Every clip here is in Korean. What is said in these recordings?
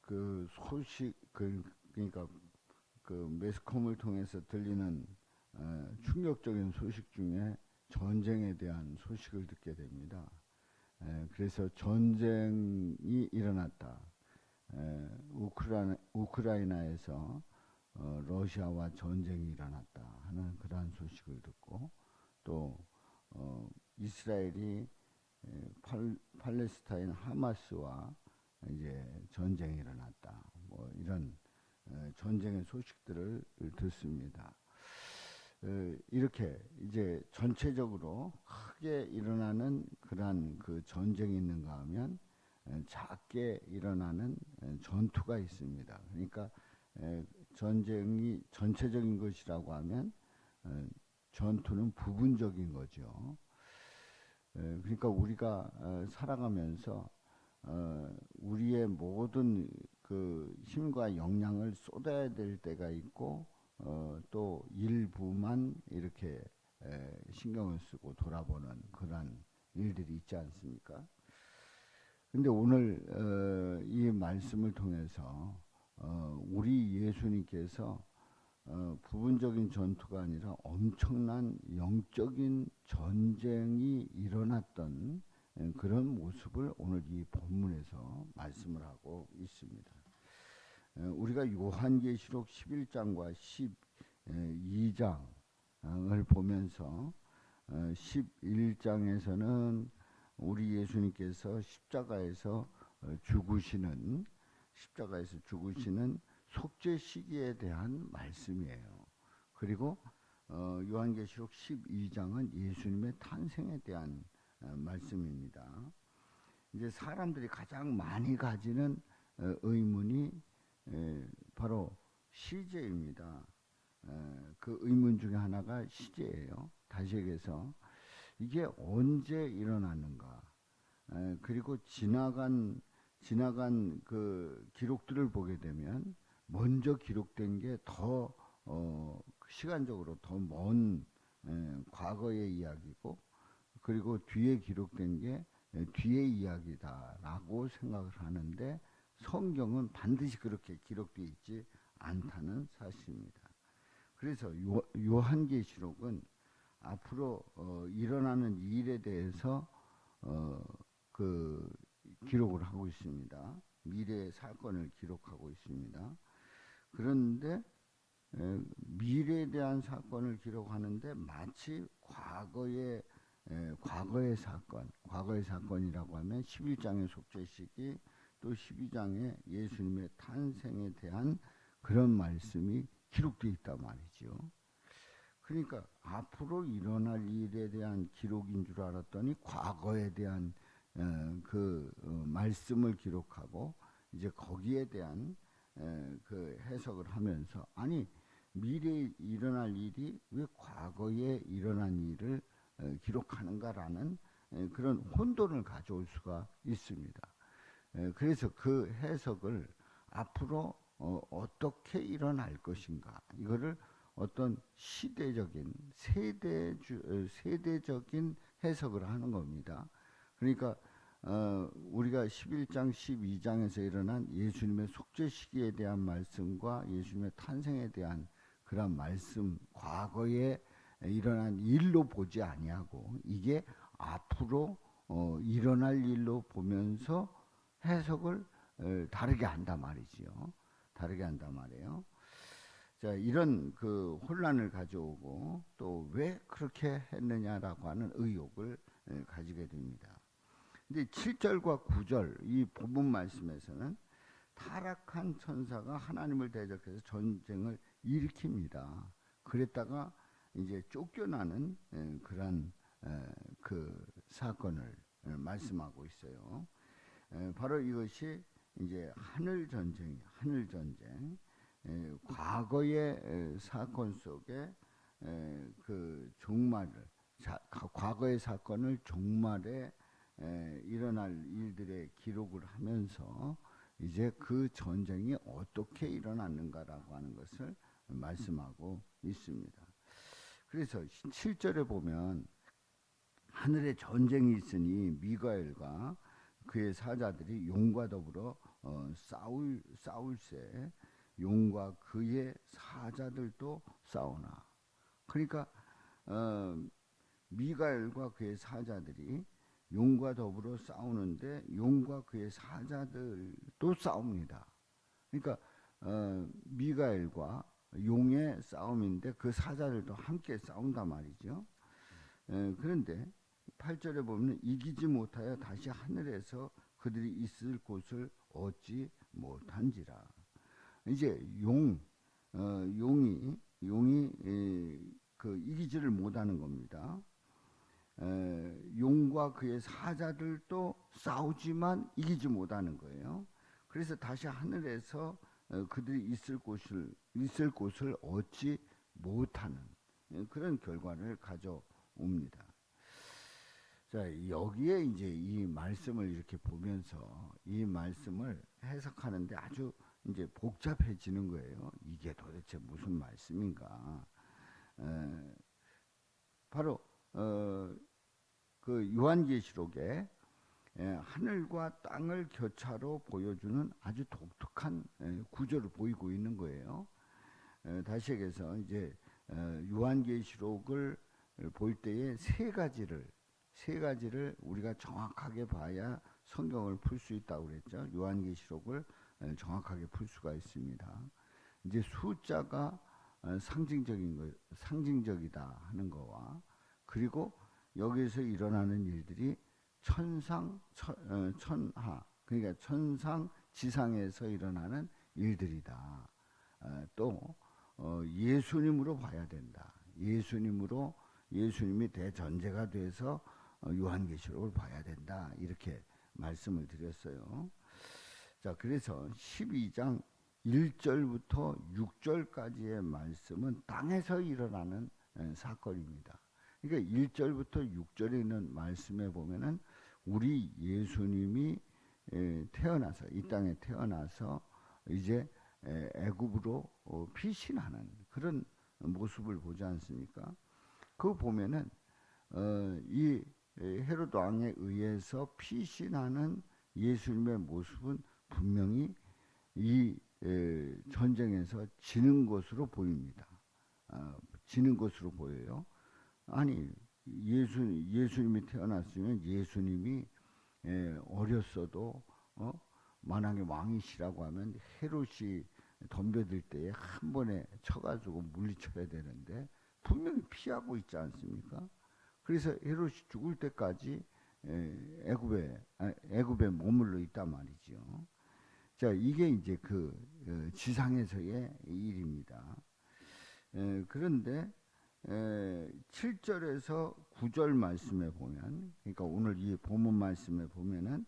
그 소식 그러니까 그 매스컴을 통해서 들리는 충격적인 소식 중에 전쟁에 대한 소식을 듣게 됩니다. 그래서 전쟁이 일어났다. 우크라이나에서 러시아와 전쟁이 일어났다 하는 그러한 소식을 듣고 또 이스라엘이 팔레스타인 하마스와 이제 전쟁이 일어났다. 뭐 이런 전쟁의 소식들을 듣습니다. 이렇게 이제 전체적으로 크게 일어나는 그러한 그 전쟁이 있는가 하면 작게 일어나는 전투가 있습니다. 그러니까 전쟁이 전체적인 것이라고 하면 전투는 부분적인 거죠. 그러니까 우리가 살아가면서 우리의 모든 그 힘과 역량을 쏟아야 될 때가 있고 또 일부만 이렇게 신경을 쓰고 돌아보는 그런 일들이 있지 않습니까? 근데 오늘 이 말씀을 통해서 우리 예수님께서 부분적인 전투가 아니라 엄청난 영적인 전쟁이 일어났던 그런 모습을 오늘 이 본문에서 말씀을 하고 있습니다. 우리가 요한계시록 11장과 12장을 보면서 11장에서는 우리 예수님께서 십자가에서 죽으시는 속죄 시기에 대한 말씀이에요. 그리고 요한계시록 12장은 예수님의 탄생에 대한 말씀입니다. 이제 사람들이 가장 많이 가지는 의문이 바로 시제입니다. 그 의문 중에 하나가 시제예요. 다시 얘기해서 이게 언제 일어났는가? 그리고 지나간 그 기록들을 보게 되면 먼저 기록된 게 더 시간적으로 더 먼 과거의 이야기고, 그리고 뒤에 기록된 게 뒤의 이야기다라고 생각을 하는데 성경은 반드시 그렇게 기록되어 있지 않다는 사실입니다. 그래서 요한계시록은 앞으로 일어나는 일에 대해서 그 기록을 하고 있습니다. 미래의 사건을 기록하고 있습니다. 그런데 미래에 대한 사건을 기록하는데 마치 과거의 사건이라고 하면 11장의 속죄시기, 또 12장의 예수님의 탄생에 대한 그런 말씀이 기록되어 있단 말이죠. 그러니까 앞으로 일어날 일에 대한 기록인 줄 알았더니 과거에 대한 말씀을 기록하고 이제 거기에 대한 그 해석을 하면서, 아니 미래에 일어날 일이 왜 과거에 일어난 일을 기록하는가라는 그런 혼돈을 가져올 수가 있습니다. 그래서 그 해석을 앞으로 어떻게 일어날 것인가, 이거를 어떤 시대적인 세대적인 해석을 하는 겁니다. 그러니까 우리가 11장 12장에서 일어난 예수님의 속죄 시기에 대한 말씀과 예수님의 탄생에 대한 그런 말씀, 과거에 일어난 일로 보지 아니하고 이게 앞으로 일어날 일로 보면서 해석을 다르게 한단 말이지요. 다르게 한단 말이에요. 자, 이런 그 혼란을 가져오고 또 왜 그렇게 했느냐라고 하는 의혹을 가지게 됩니다. 근데 7절과 9절 이 본문 말씀에서는 타락한 천사가 하나님을 대적해서 전쟁을 일으킵니다. 그랬다가 이제 쫓겨나는 그런 그 사건을 말씀하고 있어요. 바로 이것이 이제 하늘 전쟁. 과거의 사건 속에 그 종말을, 과거의 사건을 종말에 일어날 일들의 기록을 하면서 이제 그 전쟁이 어떻게 일어났는가라고 하는 것을 말씀하고 있습니다. 그래서 7절에 보면 하늘에 전쟁이 있으니 미가엘과 그의 사자들이 용과 더불어 싸울세 용과 그의 사자들도 싸우나. 그러니까 미가엘과 그의 사자들이 용과 더불어 싸우는데 용과 그의 사자들도 싸웁니다. 그러니까 미가엘과 용의 싸움인데 그 사자들도 함께 싸운단 말이죠. 그런데 8절에 보면 이기지 못하여 다시 하늘에서 그들이 있을 곳을 얻지 못한지라. 이제 용이 그 이기지를 못하는 겁니다. 용과 그의 사자들도 싸우지만 이기지 못하는 거예요. 그래서 다시 하늘에서 그들이 있을 곳을 얻지 못하는 그런 결과를 가져옵니다. 자, 여기에 이제 이 말씀을 이렇게 보면서 이 말씀을 해석하는데 아주 이제 복잡해지는 거예요. 이게 도대체 무슨 말씀인가? 바로 그 요한계시록에 하늘과 땅을 교차로 보여주는 아주 독특한 구조를 보이고 있는 거예요. 다시 얘기해서 이제 요한계시록을 볼 때에 세 가지를 우리가 정확하게 봐야 성경을 풀 수 있다고 그랬죠. 요한계시록을 정확하게 풀 수가 있습니다. 이제 숫자가 상징적이다 하는 거와 그리고 여기서 일어나는 일들이 천하 그러니까 천상 지상에서 일어나는 일들이다. 또 예수님으로 봐야 된다. 예수님이 대전제가 돼서 요한계시록을 봐야 된다. 이렇게 말씀을 드렸어요. 자, 그래서 12장 1절부터 6절까지의 말씀은 땅에서 일어나는 사건입니다. 그러니까 1절부터 6절에 있는 말씀에 보면은 우리 예수님이 태어나서 이 땅에 태어나서 이제 애굽으로 피신하는 그런 모습을 보지 않습니까? 그거 보면은 이 헤롯 왕에 의해서 피신하는 예수님의 모습은 분명히 이 전쟁에서 지는 것으로 보입니다. 지는 것으로 보여요. 아니 예수님이 태어났으면 예수님이 어렸어도 만약에 왕이시라고 하면 헤롯이 덤벼들 때에 한 번에 쳐가지고 물리쳐야 되는데 분명히 피하고 있지 않습니까? 그래서 헤롯이 죽을 때까지 애굽에 머물러 있단 말이죠. 자, 이게 이제 그 지상에서의 일입니다. 그런데 7절에서 9절 말씀에 보면, 그러니까 오늘 이 본문 말씀에 보면은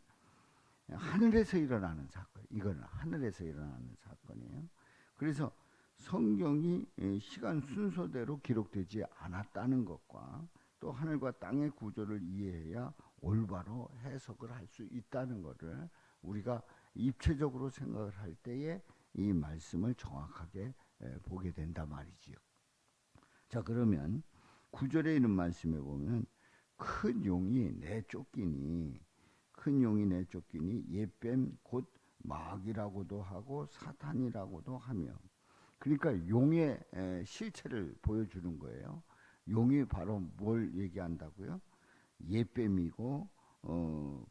하늘에서 일어나는 사건, 이거는 하늘에서 일어나는 사건이에요. 그래서 성경이 시간 순서대로 기록되지 않았다는 것과 또 하늘과 땅의 구조를 이해해야 올바로 해석을 할 수 있다는 것을 우리가 입체적으로 생각을 할 때에 이 말씀을 정확하게 보게 된단 말이지요. 자, 그러면 9절에 있는 말씀에 보면 큰 용이 내쫓기니 옛뱀 곧 마귀라고도 하고 사탄이라고도 하며, 그러니까 용의 실체를 보여주는 거예요. 용이 바로 뭘 얘기한다고요? 옛뱀이고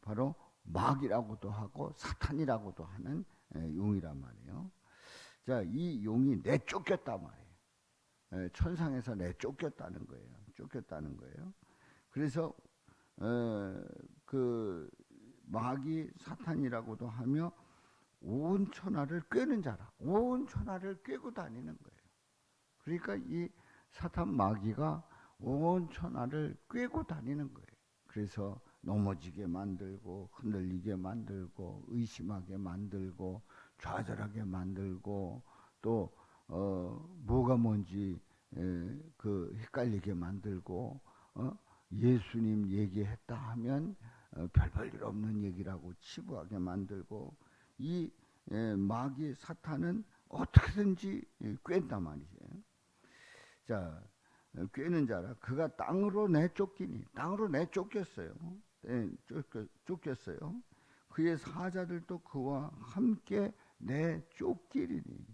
바로 마귀라고도 하고 사탄이라고도 하는 용이란 말이에요. 자, 이 용이 내쫓겼단 말이에요. 천상에서 내쫓겼다는 거예요. 쫓겼다는 거예요. 그래서 그 마귀 사탄이라고도 하며 온 천하를 꿰는 자라. 온 천하를 꿰고 다니는 거예요. 그러니까 이 사탄 마귀가 온 천하를 꿰고 다니는 거예요. 그래서 넘어지게 만들고 흔들리게 만들고 의심하게 만들고 좌절하게 만들고 또 뭐가 뭔지 그 헷갈리게 만들고 예수님 얘기했다 하면 별 볼 일 없는 얘기라고 치부하게 만들고 이 마귀 사탄은 어떻게든지 꿰단 말이죠. 자, 꿰는 자라 그가 땅으로 내쫓기니 땅으로 내쫓겼어요. 쫓겼어요. 그의 사자들도 그와 함께 내쫓기리니.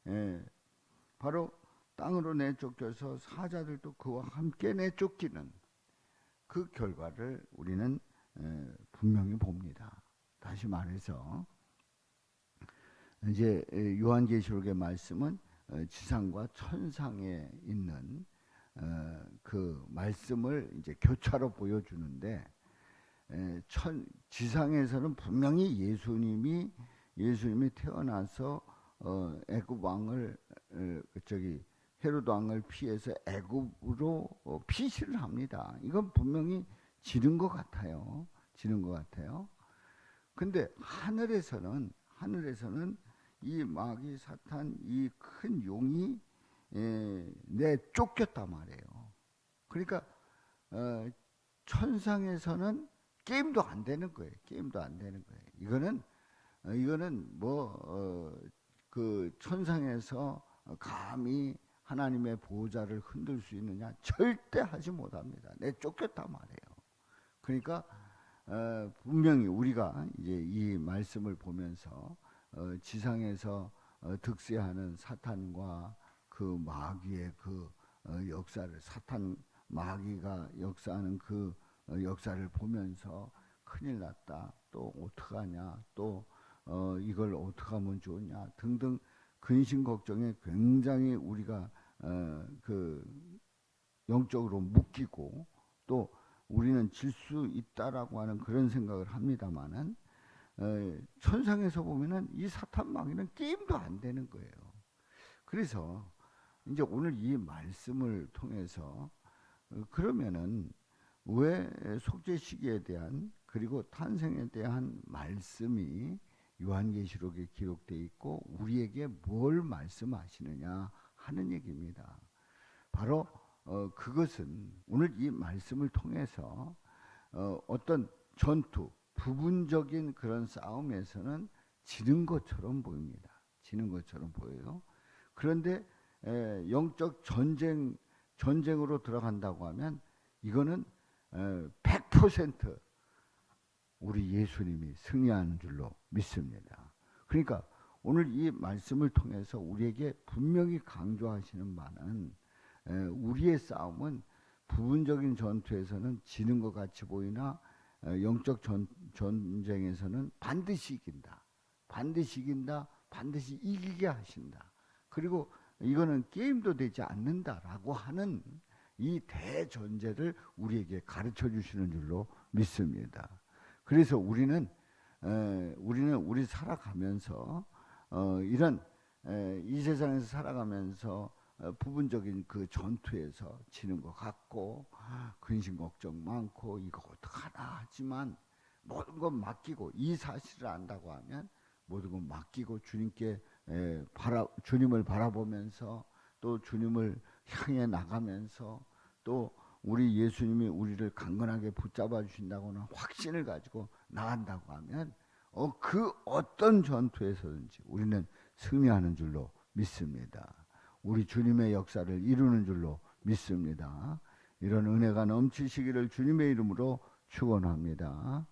예, 바로 땅으로 내쫓겨서 사자들도 그와 함께 내쫓기는 그 결과를 우리는 분명히 봅니다. 다시 말해서 이제 요한계시록의 말씀은 지상과 천상에 있는 그 말씀을 이제 교차로 보여주는데, 지상에서는 분명히 예수님이 태어나서 애굽 왕을 헤롯 왕을 피해서 애굽으로 피시를 합니다. 이건 분명히 지는 것 같아요. 근데 하늘에서는 이 마귀 사탄, 이 큰 용이 내쫓겼단 말이에요. 그러니까 천상에서는 게임도 안 되는 거예요. 이거는 그 천상에서 감히 하나님의 보호자를 흔들 수 있느냐? 절대 하지 못합니다. 내쫓겼단 말이에요. 그러니까 분명히 우리가 이제 이 말씀을 보면서 지상에서 득세하는 사탄과 그 마귀의 그 역사를, 사탄 마귀가 역사하는 그 역사를 보면서 큰일 났다, 또 어떡하냐, 또 이걸 어떻게 하면 좋냐 등등 근심 걱정에 굉장히 우리가 그 영적으로 묶이고, 또 우리는 질 수 있다라고 하는 그런 생각을 합니다만은, 천상에서 보면은 이 사탄 마귀는 게임도 안 되는 거예요. 그래서 이제 오늘 이 말씀을 통해서 그러면은 왜 속죄 시기에 대한, 그리고 탄생에 대한 말씀이 요한계시록에 기록되어 있고 우리에게 뭘 말씀하시느냐 하는 얘기입니다. 바로 그것은 오늘 이 말씀을 통해서 어떤 전투, 부분적인 그런 싸움에서는 지는 것처럼 보입니다. 지는 것처럼 보여요. 그런데 영적 전쟁으로 들어간다고 하면 이거는 100% 우리 예수님이 승리하는 줄로 믿습니다. 그러니까 오늘 이 말씀을 통해서 우리에게 분명히 강조하시는 바는, 우리의 싸움은 부분적인 전투에서는 지는 것 같이 보이나 영적 전쟁에서는 반드시 이긴다. 반드시 이기게 하신다. 그리고 이거는 게임도 되지 않는다라고 하는 이 대전제를 우리에게 가르쳐 주시는 줄로 믿습니다. 그래서 우리는 우리 살아가면서 이런 이 세상에서 살아가면서 부분적인 그 전투에서 지는 것 같고 근심 걱정 많고 이거 어떡하나 하지만 모든 건 맡기고, 이 사실을 안다고 하면 모든 건 맡기고 주님을 바라보면서 또 주님을 향해 나가면서 또 우리 예수님이 우리를 강건하게 붙잡아 주신다고는 확신을 가지고 나간다고 하면 그 어떤 전투에서든지 우리는 승리하는 줄로 믿습니다. 우리 주님의 역사를 이루는 줄로 믿습니다. 이런 은혜가 넘치시기를 주님의 이름으로 축원합니다.